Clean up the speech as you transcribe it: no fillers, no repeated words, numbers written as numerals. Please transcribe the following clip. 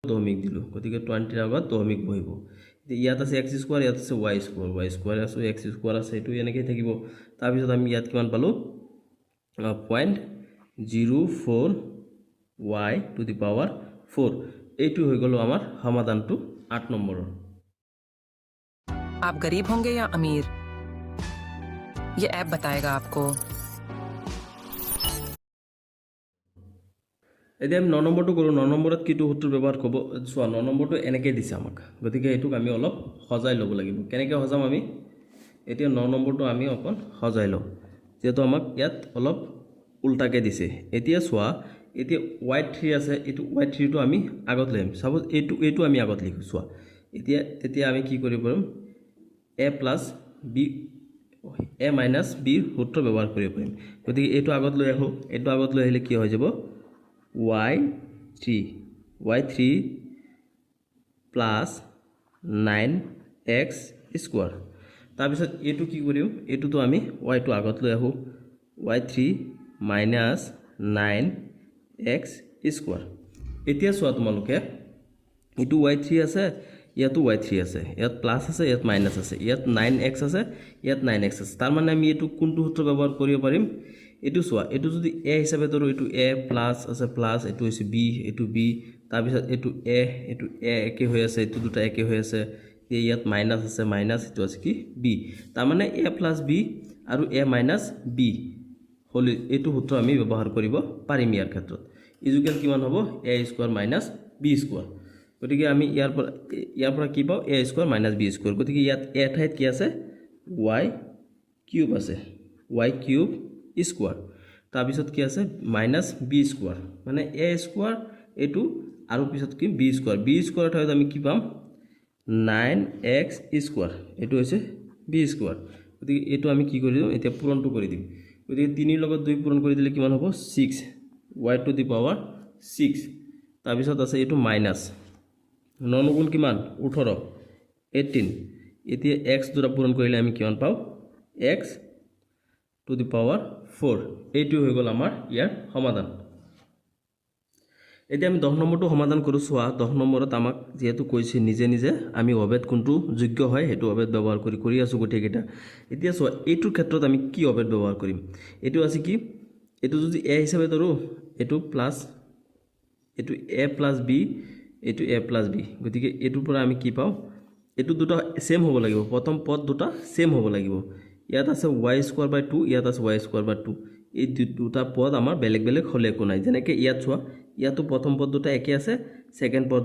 দশমিক দিলোঁ গতিকে 20ৰ আগত দশমিক বহিব ইয়াত আছে x স্কয়াৰ ইয়াত আছে y স্কয়াৰ আছে x স্কয়াৰ আছে এটো এনেকৈ থাকিব তাৰ পিছত আমি ইয়াত কিমান পালো 0.04 y টু দি পাৱাৰ 4 এইটো হৈ গলো আমাৰ সমাধানটো 8 নম্বৰৰ आप गरीब होंगे या अमीर ये ऐप बताएगा आपको এতিয়া আমি 9 নম্বৰটো কৰো 9 নম্বৰত কিটো সূত্ৰ ব্যৱহাৰ কৰিব চোৱা 9 নম্বৰটো এনেকৈ দিছে আমাক গতিকে এটোক আমি অলপ সজাই ল'ব লাগিব কেনেকৈ সজাম আমি এতিয়া 9 নম্বৰটো আমি অকন সজাই লওঁ যেটো আমাক ইয়াত অলপ উল্টাকে দিছে এতিয়া চোৱা এতিয়া y3 আছে এটো y3 টো আমি আগত লম সাপোজ এটো আমি আগত লিখো চোৱা এতিয়া আমি কি কৰিব পাৰিম a plus b a minus b সূত্ৰ ব্যৱহাৰ কৰিব পাৰিম গতিকে এটো আগত লৈ আহো এটো আগত লৈ আহিলে কি হৈ যাব y3 plus 9x square তাৰ পিছত এটো কি কৰিম এটো তো আমি y টো আগত লৈ আহো y3 minus 9x square এতিয়া চোৱা তোমালোকে এটো y3 আছে ইয়াতো y3 আছে ইয়াত প্লাস আছে ইয়াত মাইনাস আছে ইয়াত 9x আছে ইয়াত 9x আছে তাৰ মানে আমি এটো কোনটো সূত্ৰ ব্যৱহাৰ কৰিব পাৰিম এটো চোৱা এটো যদি a হিচাপে ধৰো এটো a প্লাস আছে প্লাস এটো হৈছে b এটো b তাৰ পিছত এটো a একে হৈ আছে এটো দুটা একে হৈ আছে ইয়াত মাইনাস আছে মাইনাস এটো আছে কি b তাৰ মানে a plus b আৰু a minus b হলি এটো সূত্ৰ আমি ব্যৱহাৰ কৰিব পাৰিম ইয়াৰ ক্ষেত্ৰত ইকুৱেল কিমান হ'ব a square minus b square গতিকে আমি ইয়াৰ পৰা কি পাও a square minus b square গতিকে ইয়াত a ঠাইত কি আছে y কিউব আছে y কিউব স্কয়াৰ তাৰ পিছত কি আছে minus b স্কয়াৰ মানে a স্কয়াৰ এটো আৰু পিছত কি b স্কয়াৰ ঠাইত আমি কি পাম 9x স্কয়াৰ এটো হৈছে b স্কয়াৰ গতিকে এটো আমি কি কৰি দিম এতিয়া পূৰণটো কৰি দিম গতিকে 3 ৰ লগত 2 পূৰণ কৰি দিলে কিমান হ'ব 6 y টু দি পাৱাৰ 6 তাৰ পিছত আছে এটো মাইনাস 9 গুণ কিমান 18 18 এতিয়া x দুটা পূৰণ কৰিলে আমি কিমান পাও x টু দি পাৱাৰ 4 এইটো হৈ গল আমাৰ ইয়াৰ সমাধান এতিয়া আমি 10 নম্বৰটো সমাধান কৰো সোৱা 10 নম্বৰত আমাক যেহেতু কৈছে নিজে নিজে আমি অবেদ কোনটো যোগ্য হয় হেতু অবেদ ব্যৱহাৰ কৰি আছো গটেকেটা এতিয়া সোৱা এইটোৰ ক্ষেত্ৰত আমি কি অবেদ ব্যৱহাৰ কৰিম এটো আছে কি এটো যদি a হিচাপে ধৰো এটো প্লাস এটো a plus b এটো a plus b গতিকে এটোৰ পৰা আমি কি পাও এটো দুটা সেম হ'ব লাগিব প্ৰথম পদ দুটা সেম হ'ব লাগিব ইয়াত আছে y স্কয়াৰ বাই 2 ইয়াত আছে y স্কয়াৰ বাই 2 এই দুটা পদ আমাৰ বেলেগ বেলেগ হলে কো নাই যেনেকৈ ইয়াত চোৱা ইয়াতো প্ৰথম পদ দুটা একে আছে সেকেন্ড পদ